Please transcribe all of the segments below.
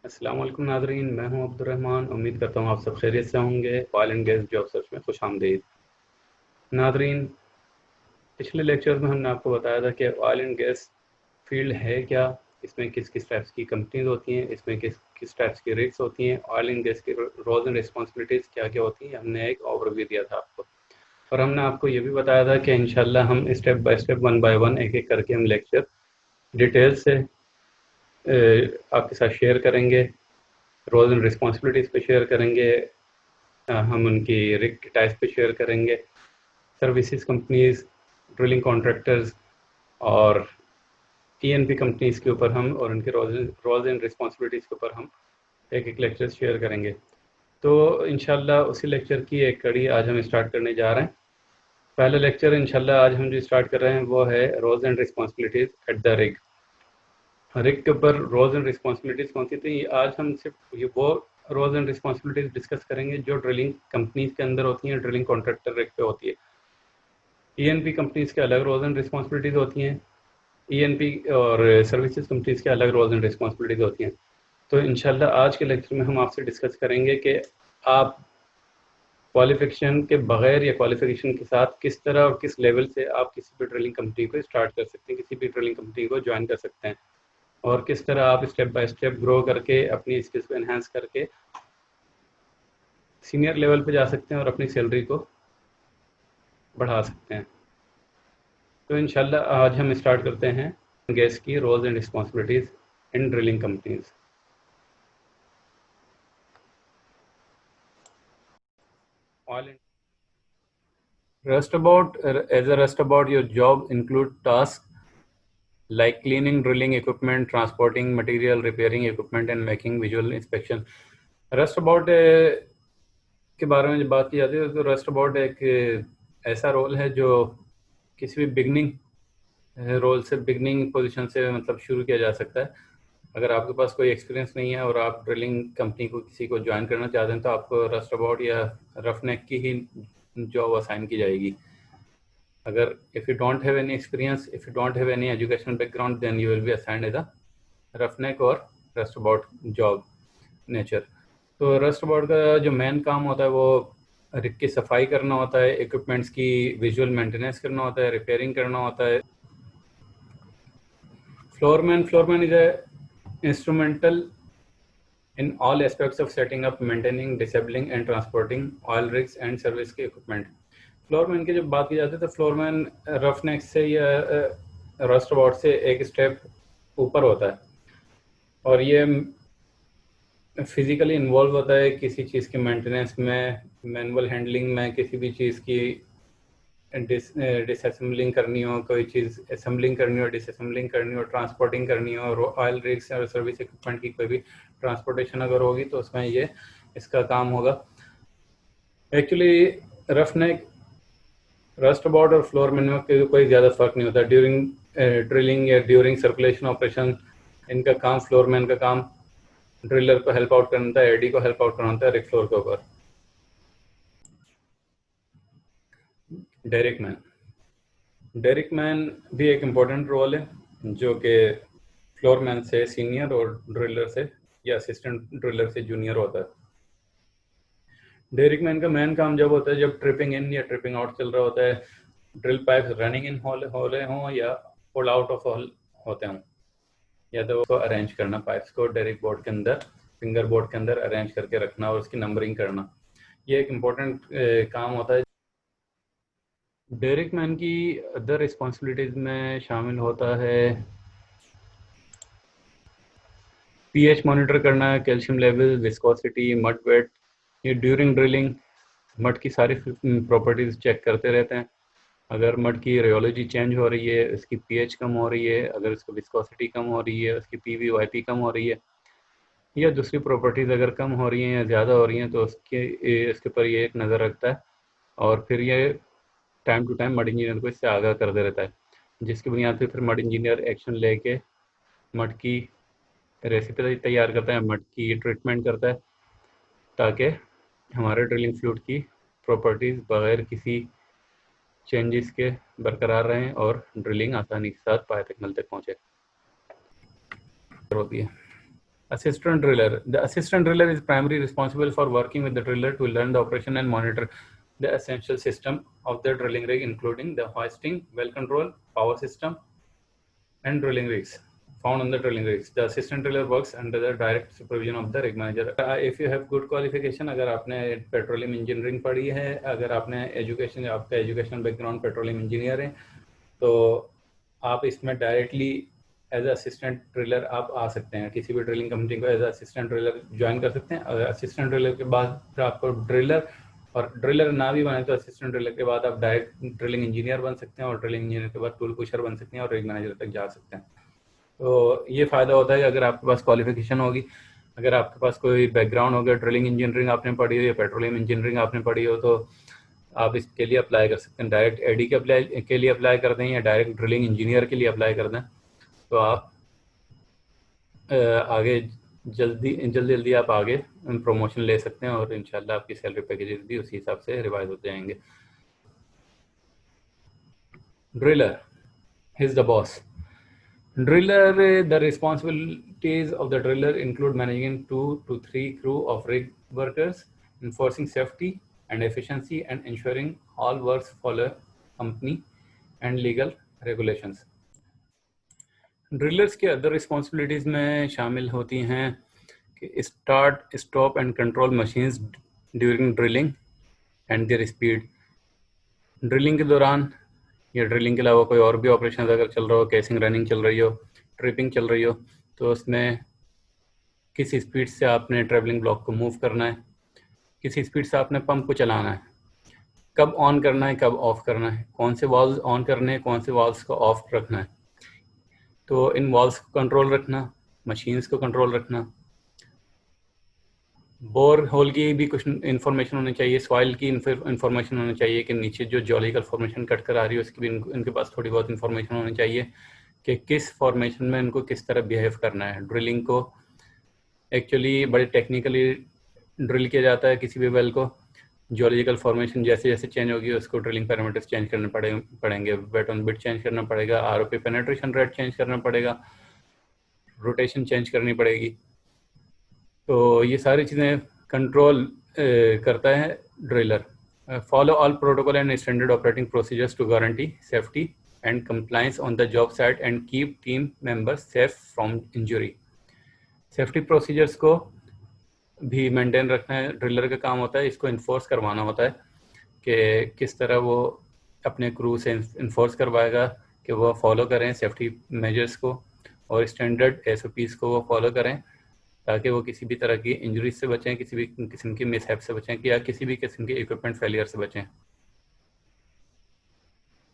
अस्सलाम वालेकुम नाज़रीन, मैं हूं अब्दुर्रहमान। उम्मीद करता हूं आप सब खैरियत से होंगे। Oil and gas job search में खुशामदीद। नाज़रीन, पिछले लेक्चर में हमने आपको बताया था कि ऑयल एंड गैस फील्ड है क्या, इसमें किस किस टाइप्स की कंपनीज होती हैं, इसमें किस किस टाइप्स की रेट्स होती हैं, ऑयल एंड गैस की रोल्स एंड रिस्पॉन्सिबिलिटीज़ क्या क्या होती हैं। हमने एक ओवरव्यू दिया था आपको, और हमने आपको ये भी बताया था कि इंशाल्लाह हम step by step, one by one, एक एक करके हम लेक्चर डिटेल से आपके साथ शेयर करेंगे। रोल्स एंड रिस्पॉन्सिबिलिटीज़ पे शेयर करेंगे, हम उनकी रिग टाइप्स पे शेयर करेंगे, सर्विसेज कंपनीज, ड्रिलिंग कॉन्ट्रैक्टर्स और ईएनपी कंपनीज के ऊपर हम, और उनके रोल्स एंड रिस्पॉन्सिबिलिटीज़ के ऊपर हम एक एक लेक्चर शेयर करेंगे। तो इंशाल्लाह उसी लेक्चर की एक कड़ी आज हम स्टार्ट करने जा रहे हैं। पहला लेक्चर इंशाल्लाह आज हम जो स्टार्ट कर रहे हैं वो है roles and responsibilities at the rig. Rig के ऊपर रोल्स एंड रिस्पॉन्सिबिलिटीज़ कौन सी थी, आज हम सिर्फ ये वो रोल्स एंड रिस्पॉन्सिबिलिटीज़ डिस्कस करेंगे जो ड्रिलिंग कंपनीज के अंदर होती हैं, ड्रिलिंग कॉन्ट्रैक्टर रिग पे होती है। ईएनपी कंपनीज के अलग रोल्स एंड रिस्पॉन्सिबिलिटीज़ होती हैं, ईएनपी और सर्विसेज कंपनीज के अलग रोल्स एंड रिस्पॉन्सिबिलिटीज़ होती हैं। तो इंशाल्लाह आज के लेक्चर में हम आपसे डिस्कस करेंगे कि आप क्वालिफिकेशन के बगैर या क्वालिफिकेशन के साथ किस तरह और किस लेवल से आप किसी भी ड्रिलिंग कंपनी को स्टार्ट कर सकते हैं, किसी भी ड्रिलिंग कंपनी को ज्वाइन कर सकते हैं, और किस तरह आप स्टेप बाय स्टेप ग्रो करके अपनी स्किल्स को एनहांस करके सीनियर लेवल पे जा सकते हैं और अपनी सैलरी को बढ़ा सकते हैं। तो इंशाल्लाह आज हम स्टार्ट करते हैं गैस की roles and responsibilities in drilling companies. Rust about your job include tasks like cleaning drilling equipment, transporting material, repairing equipment and making visual inspection. Rust about के बारे में जब बात की जाती है तो रस्ट अबाउट एक ऐसा रोल है जो किसी भी बिगनिंग रोल से, बिगनिंग पोजीशन से मतलब शुरू किया जा सकता है। अगर आपके पास कोई एक्सपीरियंस नहीं है और आप ड्रिलिंग कंपनी को किसी को ज्वाइन करना चाहते हैं तो आपको रस्ट अबाउट या रफनेक की ही जॉब असाइन की जाएगी। अगर if you don't have any experience, if you don't have any educational background, then you will be assigned as a roughneck और रस्ट अबाउट जॉब नेचर। तो रस्ट अबाउट का जो main काम होता है वो रिग की सफाई करना होता है, इक्विपमेंट्स की विजुअल मेंटेनेंस करना होता है, रिपेयरिंग करना होता है। Floorman is a instrumental in all aspects of setting up, maintaining, disabling and transporting oil rigs and service के equipment। फ्लोरमैन की जब बात की जाती है तो फ्लोरमैन रफनेक से या रस्ट अबाउट से एक स्टेप ऊपर होता है, और ये फिजिकली इन्वॉल्व होता है किसी चीज़ की मेंटेनेंस में, मैनुअल हैंडलिंग में, किसी भी चीज़ की डिसअसेंबलिंग करनी हो, कोई चीज़ असेंबलिंग करनी हो, डिसअसेंबलिंग करनी हो, ट्रांसपोर्टिंग करनी हो, और ऑयल रिग्स और सर्विस इक्विपमेंट की कोई भी ट्रांसपोर्टेशन अगर होगी तो उसमें ये इसका काम होगा। एक्चुअली रफनेक, रस्ट अबाउट और फ्लोर में कोई ज़्यादा फर्क नहीं होता। ड्यूरिंग ड्रिलिंग या ड्यूरिंग सर्कुलेशन ऑपरेशन इनका काम, फ्लोरमैन का काम ड्रिलर को हेल्प आउट करना था, एडी को हेल्प आउट करना था रिग फ्लोर के ऊपर। डेरिक मैन भी एक इम्पोर्टेंट रोल है जो कि फ्लोरमैन से सीनियर और ड्रिलर से या असिस्टेंट ड्रिलर से जूनियर होता है। डेरिक मैन का मेन काम जब होता है जब ट्रिपिंग इन या ट्रिपिंग आउट चल रहा होता है, ड्रिल पाइप रनिंग इन हो रहे हों या पुल आउट ऑफ होल होते हों, या तो उसको अरेंज करना, पाइप्स को डेरिक बोर्ड के अंदर, फिंगर बोर्ड के अंदर अरेंज करके रखना और उसकी नंबरिंग करना, ये एक इम्पोर्टेंट काम होता है। डेरिक मैन की अदर रिस्पॉन्सिबिलिटीज़ में शामिल होता है पीएच मॉनिटर करना, calcium level, viscosity, mud weight. ये ड्यूरिंग ड्रिलिंग मड की सारी प्रॉपर्टीज़ चेक करते रहते हैं। अगर मड की रियोलॉजी चेंज हो रही है, उसकी पीएच कम हो रही है, अगर उसकी विस्कोसिटी कम हो रही है, उसकी पीवीवाईपी कम हो रही है, या दूसरी प्रॉपर्टीज़ अगर कम हो रही हैं या ज़्यादा हो रही हैं तो इसके ऊपर ये एक नज़र रखता है, और फिर ये time to time mud engineer को इससे आगाह करते रहता है, जिसकी बुनियाद पर फिर मड इंजीनियर एक्शन लेके मड की रेसिपी तैयार करता है, मड की ट्रीटमेंट करता है, ताकि हमारे ड्रिलिंग फ्लूइड की प्रॉपर्टीज़ बगैर किसी चेंजेस के बरकरार रहें और ड्रिलिंग आसानी के साथ पाए तक नल तक पहुँचे होती है। Assistant driller. The assistant driller is primarily responsible for working with the driller to learn the operation and monitor the essential system of the drilling rig, including the hoisting, well control, power system, and drilling rigs found on the drilling rigs. The assistant driller works under the direct supervision of the rig manager. If you have good qualification, अगर आपने petroleum engineering पढ़ी है, अगर आपने education, आपका educational background petroleum engineer है, तो आप इसमें डायरेक्टली एज असिस्टेंट ड्रिलर आप आ सकते हैं, किसी भी ड्रिलिंग कंपनी को एज असिस्टेंट ड्रिलर ज्वाइन कर सकते हैं। अगर असिस्टेंट ड्रिलर के बाद आपको ड्रिलर, और ड्रिलर ना भी बने तो असिस्टेंट ड्रिलर के बाद आप डायरेक्ट ड्रिलिंग इंजीनियर बन सकते हैं, और ड्रिलिंग इंजीनियर के बाद टूल पुशर बन सकते हैं और रिग मैनेजर तक जा सकते हैं। तो ये फ़ायदा होता है कि अगर आपके पास क्वालिफिकेशन होगी, अगर आपके पास कोई बैकग्राउंड हो गया, ड्रिलिंग इंजीनियरिंग आपने पढ़ी हो या पेट्रोलियम इंजीनियरिंग आपने पढ़ी हो, तो आप इसके लिए अप्लाई कर सकते हैं। डायरेक्ट एडी के लिए अप्लाई कर दें या डायरेक्ट ड्रिलिंग इंजीनियर के लिए अप्लाई कर दें, तो आप आगे जल्दी आप आगे प्रमोशन ले सकते हैं और इंशाल्लाह आपकी सैलरी पैकेजेस भी उसी हिसाब से रिवाइज होते जाएंगे। Driller is the boss. Driller, the responsibilities of the driller include managing 2 to 3 crew of rig workers, enforcing safety and efficiency, and ensuring all works follow company and legal regulations. Drillers के other responsibilities में शामिल होती हैं कि start, stop and control machines during drilling and there speed. Drilling के दौरान या drilling के अलावा कोई और भी ऑपरेशन अगर चल रहा हो, केसिंग रनिंग चल रही हो, ट्रिपिंग चल रही हो, तो उसमें किस स्पीड से आपने ट्रेवलिंग ब्लॉक को मूव करना है, किस स्पीड से आपने पंप को चलाना है, कब ऑन करना है, कब ऑफ करना है, कौन से वाल्व्स ऑन करने हैं, कौन से वाल्व्स को ऑफ रखना है. तो इन वाल्व्स को कंट्रोल रखना, मशीन्स को कंट्रोल रखना, बोर होल की भी कुछ इन्फॉर्मेशन होनी चाहिए, सॉइल की इन्फॉर्मेशन होनी चाहिए कि नीचे जो जियोलॉजिकल फॉर्मेशन कट कर आ रही है उसकी भी इनके पास थोड़ी बहुत इन्फॉर्मेशन होनी चाहिए कि किस फॉर्मेशन में इनको किस तरह बिहेव करना है. ड्रिलिंग को एक्चुअली बड़े टेक्निकली ड्रिल किया जाता है. किसी भी वेल को जियोलॉजिकल फॉर्मेशन जैसे जैसे चेंज होगी उसको ड्रिलिंग पैरामीटर्स चेंज करने पड़ेंगे. वेट ऑन बिट चेंज करना पड़ेगा, आरओपी पेनिट्रेशन रेट चेंज करना पड़ेगा, रोटेशन चेंज करनी पड़ेगी. तो ये सारी चीज़ें कंट्रोल करता है driller. Follow all protocol and standard operating procedures to guarantee safety and compliance on the job site and keep team members safe from injury. Safety procedures को भी मेंटेन रखना है ड्रिलर का काम होता है. इसको इन्फोर्स करवाना होता है कि किस तरह वो अपने क्रू से इन्फोर्स करवाएगा कि वो फॉलो करें सेफ्टी मेजर्स को और स्टैंडर्ड एसओपीज़ को वो फॉलो करें, ताकि वो किसी भी तरह की इंजरीज से बचें, किसी भी किस्म की मिसहैप से बचें या किसी भी किस्म के इक्विपमेंट फेलियर से बचें.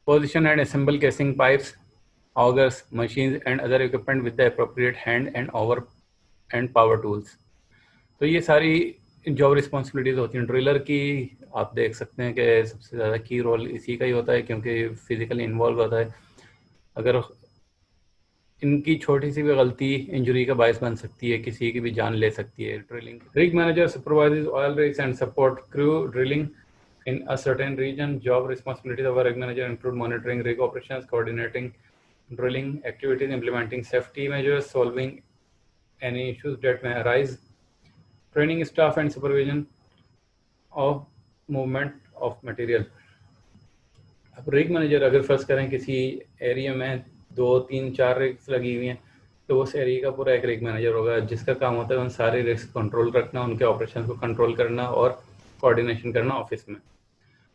Position and assemble casing pipes, augurs, machines and other equipment with the appropriate hand and over and power tools. तो ये सारी जॉब रिस्पॉन्सिबिलिटीज़ होती हैं ड्रिलर की. आप देख सकते हैं कि सबसे ज़्यादा की रोल इसी का ही होता है क्योंकि फिजिकली इन्वॉल्व होता है. अगर इनकी छोटी सी भी गलती इंजरी का बायस बन सकती है, किसी की भी जान ले सकती है. Drilling rig manager supervises oil rigs and support crew drilling in a certain region. Job responsibilities of a rig manager include monitoring rig operations, coordinating drilling activities, implementing safety measures, solving any issues that may arise, training staff and supervision of movement of material. अब rig manager अगर first करें किसी area में 2, 3, 4 rigs लगी हुई हैं, तो उस एरिया का पूरा एक रिग मैनेजर होगा जिसका काम होता है उन सारे रिग्स को कंट्रोल रखना, उनके ऑपरेशन को कंट्रोल करना और कोऑर्डिनेशन करना.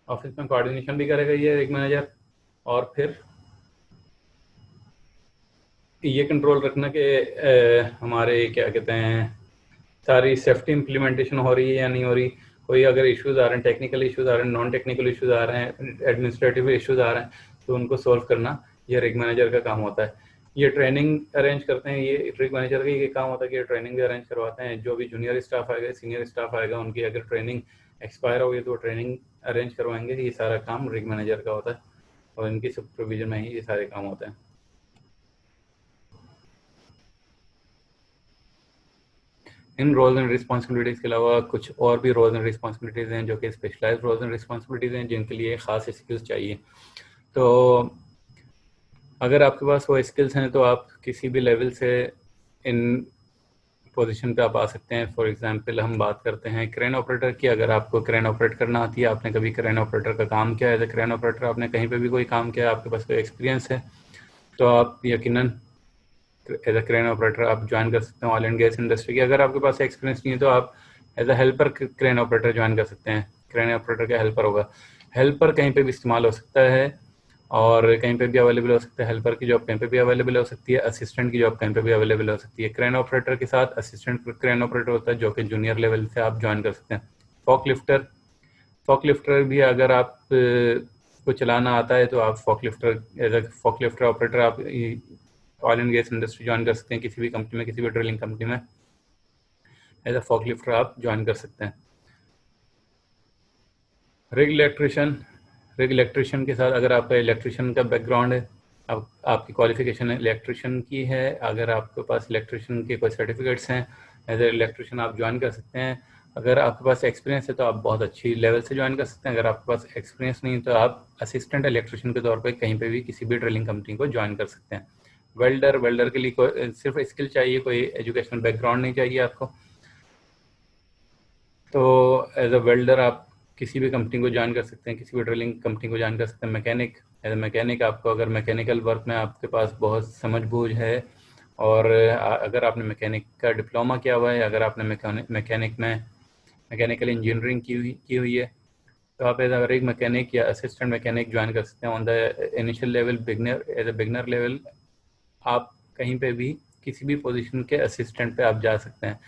ऑफिस में कोऑर्डिनेशन भी करेगा ये रिग मैनेजर, और फिर ये कंट्रोल रखना कि हमारे क्या कहते हैं सारी सेफ्टी इम्प्लीमेंटेशन हो रही है या नहीं हो रही. कोई अगर इश्यूज़ आ रहे हैं, टेक्निकल इश्यूज़ आ रहे हैं, नॉन टेक्निकल इश्यूज़ आ रहे हैं, एडमिनिस्ट्रेटिव इश्यूज़ आ रहे हैं, तो उनको सोल्व करना ये रिग मैनेजर का काम होता है. ये ट्रेनिंग अरेंज करते हैं, ये रिग मैनेजर का ये काम होता है कि ये ट्रेनिंग भी अरेंज करवाते हैं. जो भी जूनियर स्टाफ आएगा, सीनियर स्टाफ आएगा, उनकी अगर ट्रेनिंग एक्सपायर हो गई तो ट्रेनिंग अरेंज करवाएंगे. ये सारा काम रिग मैनेजर का होता है और इनकी सुपरविजन में ही ये सारे काम होते हैं. इन रोल्स एंड रिस्पॉन्सिबिलिटीज़ के अलावा कुछ और भी रोल्स एंड रिस्पॉन्सिबिलिटीज़ हैं जो कि स्पेशलाइज्ड रोल्स एंड रिस्पॉन्सिबिलिटीज़ हैं जिनके लिए ख़ास स्किल्स चाहिए. तो अगर आपके पास वो स्किल्स हैं तो आप किसी भी लेवल से इन पोजीशन पे आप आ सकते हैं। फॉर एग्जांपल हम बात करते हैं क्रेन ऑपरेटर की। अगर आपको क्रेन ऑपरेट करना आती है, आपने कभी क्रेन ऑपरेटर का काम किया है, एज ए क्रेन ऑपरेटर आपने कहीं पे भी कोई काम किया है, आपके पास कोई एक्सपीरियंस है, तो आप यकीनन एज ए क्रेन ऑपरेटर आप ज्वाइन कर सकते हैं ऑयल एंड गैस इंडस्ट्री की। अगर आपके पास एक्सपीरियंस नहीं है तो आप as a helper crane operator join कर सकते हैं। क्रेन ऑपरेटर का हेल्पर होगा। हेल्पर कहीं पे भी इस्तेमाल हो सकता है और कहीं पे भी अवेलेबल हो सकता है। हेल्पर की जॉब कहीं पे भी अवेलेबल हो सकती है, असिस्टेंट की जॉब कहीं पे भी अवेलेबल हो सकती है। क्रेन ऑपरेटर के साथ असिस्टेंट क्रेन ऑपरेटर होता है जो कि जूनियर लेवल से आप ज्वाइन कर सकते हैं। फॉक लिफ्टर भी अगर आप को चलाना आता है तो आप as a fork lifter operator आप oil and gas industry join कर सकते हैं। किसी भी कंपनी में, किसी भी ड्रिलिंग कंपनी में एज ए फॉक लिफ्टर आप ज्वाइन कर सकते हैं। रिग इलेक्ट्रिशियन के साथ अगर आपका इलेक्ट्रिशियन का बैकग्राउंड है, आपकी क्वालिफिकेशन इलेक्ट्रिशियन की है, अगर आपके पास इलेक्ट्रिशियन के कोई सर्टिफिकेट्स हैं, एज ए इलेक्ट्रिशियन आप ज्वाइन कर सकते हैं। अगर आपके पास एक्सपीरियंस है तो आप बहुत अच्छी लेवल से ज्वाइन कर सकते हैं। अगर आपके पास एक्सपीरियंस नहीं है तो आप असिस्टेंट इलेक्ट्रिशियन के तौर पर कहीं पर भी किसी भी ड्रिलिंग कंपनी को ज्वाइन कर सकते हैं। वेल्डर के लिए सिर्फ स्किल चाहिए, कोई एजुकेशनल बैकग्राउंड नहीं चाहिए आपको। तो एज अ वेल्डर आप किसी भी कंपनी को ज्वाइन कर सकते हैं, किसी भी ड्रिलिंग कंपनी को ज्वाइन कर सकते हैं। मैकेनिक, एज अ मैकेनिक आपको अगर मैकेनिकल वर्क में आपके पास बहुत समझ बूझ है और अगर आपने मैकेनिक का डिप्लोमा किया हुआ है, अगर आपने मैकेनिक में मैकेनिकल इंजीनियरिंग की हुई है, तो आप एज अ रिग मैकेनिक या असिस्टेंट मैकेनिक ज्वाइन कर सकते हैं on the initial level. As a beginner level आप कहीं पे भी किसी भी पोजीशन के असिस्टेंट पे आप जा सकते हैं।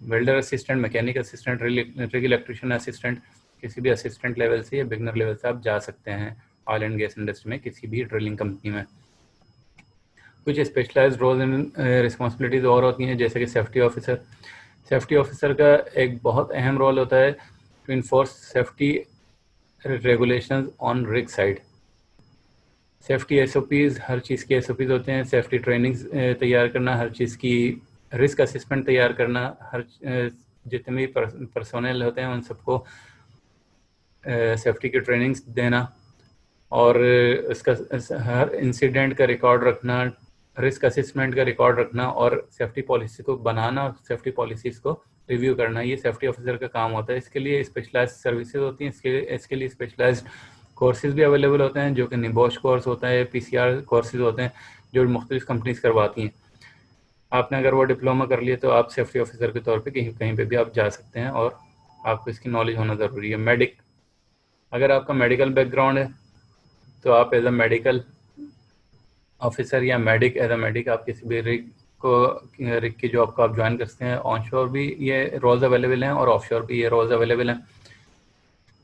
Welder assistant, mechanic assistant, rig electrician assistant, किसी भी असिस्टेंट लेवल से या बिगनर लेवल से आप जा सकते हैं ऑयल एंड गैस इंडस्ट्री में, किसी भी ड्रिलिंग कंपनी में। कुछ स्पेशलाइज्ड रोल एंड रिस्पॉन्सिबिलिटीज़ और होती हैं, जैसे कि सेफ्टी ऑफिसर। सेफ्टी ऑफिसर का एक बहुत अहम रोल होता है to enforce safety regulations on rig side. Safety SOPs, हर चीज़ की एसओपीज़ होते हैं। सेफ्टी ट्रेनिंग्स तैयार करना, हर चीज़ की रिस्क असेसमेंट तैयार करना, हर जितने भी पर्सोनल होते हैं उन सबको सेफ्टी की ट्रेनिंग्स देना और इसका हर इंसिडेंट का रिकॉर्ड रखना, रिस्क असेसमेंट का रिकॉर्ड रखना और सेफ्टी पॉलिसी को बनाना और सेफ्टी पॉलिसीज़ को रिव्यू करना, ये सेफ्टी ऑफिसर का काम होता है। इसके लिए स्पेशलाइज्ड सर्विसेज होती हैं, इसके लिए स्पेशलाइज्ड कोर्सेज भी अवेलेबल होते हैं, जो कि निबॉश कोर्स होता है, पीसीआर कोर्सेज होते हैं, जो मुख्तलिफ कंपनीज करवाती हैं। आपने अगर वो डिप्लोमा कर लिया तो आप सेफ्टी ऑफिसर के तौर पे कहीं पे भी आप जा सकते हैं और आपको इसकी नॉलेज होना ज़रूरी है। अगर आपका मेडिकल बैकग्राउंड है तो आप एज अ मेडिकल ऑफिसर या एज अ मेडिक आप किसी भी रिग की जॉब को आप ज्वाइन कर सकते हैं। ऑनशोर भी ये रोल्स अवेलेबल हैं और ऑफशोर भी ये रोल्स अवेलेबल हैं।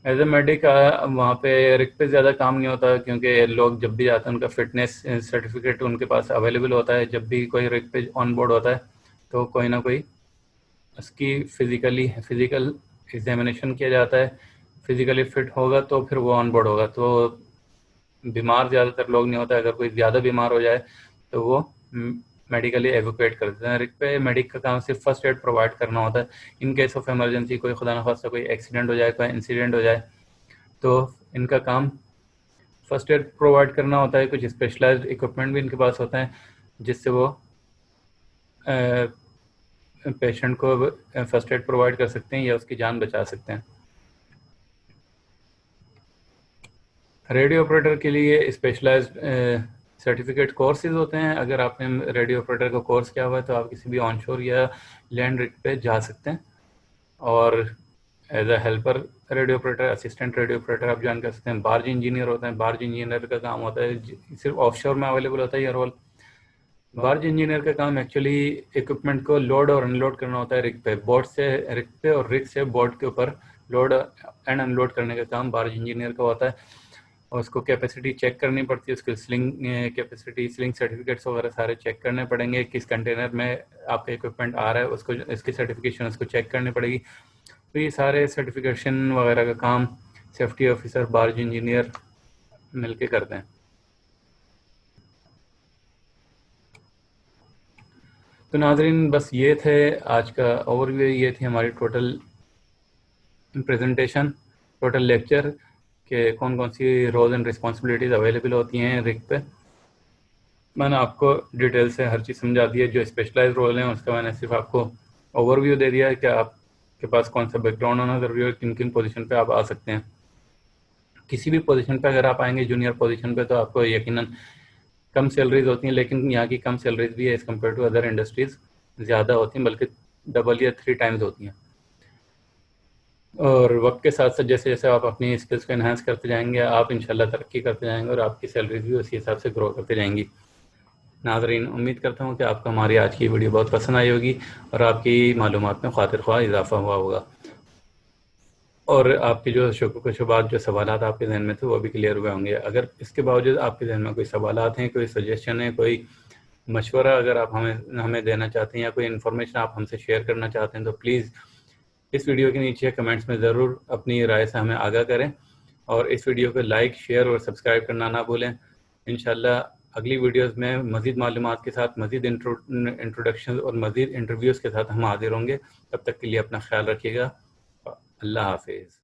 एज ए मेडिक वहाँ पे रिग पे ज़्यादा काम नहीं होता, क्योंकि लोग जब भी जाते हैं उनका फिटनेस सर्टिफिकेट उनके पास अवेलेबल होता है। जब भी कोई रिग पे ऑन बोर्ड होता है तो कोई ना कोई उसकी फिज़िकल एग्जामिनेशन किया जाता है। फिज़िकली फिट होगा तो फिर वो ऑन बोर्ड होगा। तो बीमार ज़्यादातर लोग नहीं होता, अगर कोई ज़्यादा बीमार हो जाए तो वो मेडिकली एवोकेट कर देते हैं। रिग पे मेडिक का काम सिर्फ फर्स्ट एड प्रोवाइड करना होता है। इन केस ऑफ इमरजेंसी, कोई खुदा न खास्ता कोई एक्सीडेंट हो जाए, कोई इंसिडेंट हो जाए, तो इनका काम फर्स्ट एड प्रोवाइड करना होता है। कुछ स्पेशलाइज्ड इक्विपमेंट भी इनके पास होता है जिससे वो पेशेंट को फर्स्ट एड प्रोवाइड कर सकते हैं या उसकी जान बचा सकते हैं। रेडियो ऑपरेटर के लिए स्पेशलाइज्ड सर्टिफिकेट कोर्सेज होते हैं। अगर आपने रेडियो ऑपरेटर का कोर्स किया हुआ है तो आप किसी भी ऑनशोर या लैंड रिग पे जा सकते हैं और as a helper radio operator, assistant radio operator आप ज्वाइन कर सकते हैं। बार्ज इंजीनियर होते हैं। बार्ज इंजीनियर का काम होता है, सिर्फ ऑफशोर में अवेलेबल होता है ये रोल। बार्ज इंजीनियर का काम एक्चुअली इक्विपमेंट को लोड और अनलोड करना होता है रिग पे, रिग पे और रिग से बोर्ड के ऊपर लोड एंड अनलोड करने का काम बार्ज इंजीनियर का होता है। और उसको कैपेसिटी चेक करनी पड़ती है, उसकी स्लिंग कैपेसिटी, स्लिंग सर्टिफिकेट्स वगैरह सारे चेक करने पड़ेंगे। किस कंटेनर में आपका इक्विपमेंट आ रहा है उसको, इसकी सर्टिफिकेशन उसको चेक करनी पड़ेगी। तो ये सारे सर्टिफिकेशन वगैरह का काम सेफ्टी ऑफिसर, बार्ज इंजीनियर मिलके करते हैं। तो नाजरीन, बस ये थे आज का ओवरव्यू, ये थी हमारी टोटल प्रेजेंटेशन, टोटल लेक्चर के कौन कौन सी रोल एंड रिस्पॉन्सिबिलिटीज़ अवेलेबल होती हैं रिग पे। मैंने आपको डिटेल से हर चीज़ समझा दी है। जो स्पेशलाइज रोल हैं उसका मैंने सिर्फ आपको ओवरव्यू दे दिया है कि आपके पास कौन सा बैकग्राउंड होना ज़रूरी है, किन किन पोजीशन पे आप आ सकते हैं। किसी भी पोजीशन पे अगर आप आएंगे जूनियर पोजीशन पे तो आपको यकीनन कम सैलरीज होती हैं, लेकिन यहाँ की कम सैलरीज भी है as compare to other industries ज़्यादा होती हैं, बल्कि डबल या 3 टाइम्स होती हैं। और वक्त के साथ साथ जैसे जैसे आप अपनी स्किल्स को इन्हांस करते जाएंगे, आप इंशाल्लाह तरक्की करते जाएंगे और आपकी सैलरीज भी उसी हिसाब से ग्रो करते जाएंगी। नाज़रीन, उम्मीद करता हूँ कि आपको हमारी आज की वीडियो बहुत पसंद आई होगी और आपकी मालूमात में खातिर ख्वाह इजाफा हुआ होगा, और आपके जो शुबात जो सवालात आपके जहन में थे वो भी क्लियर हुए होंगे। अगर इसके बावजूद आपके जहन में कोई सवालात हैं, कोई सजेशन है, कोई मशवरा अगर आप हमें देना चाहते हैं या कोई इन्फॉर्मेशन आप हमसे शेयर करना चाहते हैं तो प्लीज़ इस वीडियो के नीचे कमेंट्स में ज़रूर अपनी राय से हमें आगाह करें, और इस वीडियो को लाइक, शेयर और सब्सक्राइब करना ना भूलें। इंशाल्लाह अगली वीडियोस में मज़ीद मालूमात के साथ, मज़ीद इंट्रोडक्शन और मज़ीद इंटरव्यूज़ के साथ हम हाजिर होंगे। तब तक के लिए अपना ख्याल रखिएगा। अल्लाह हाफिज़।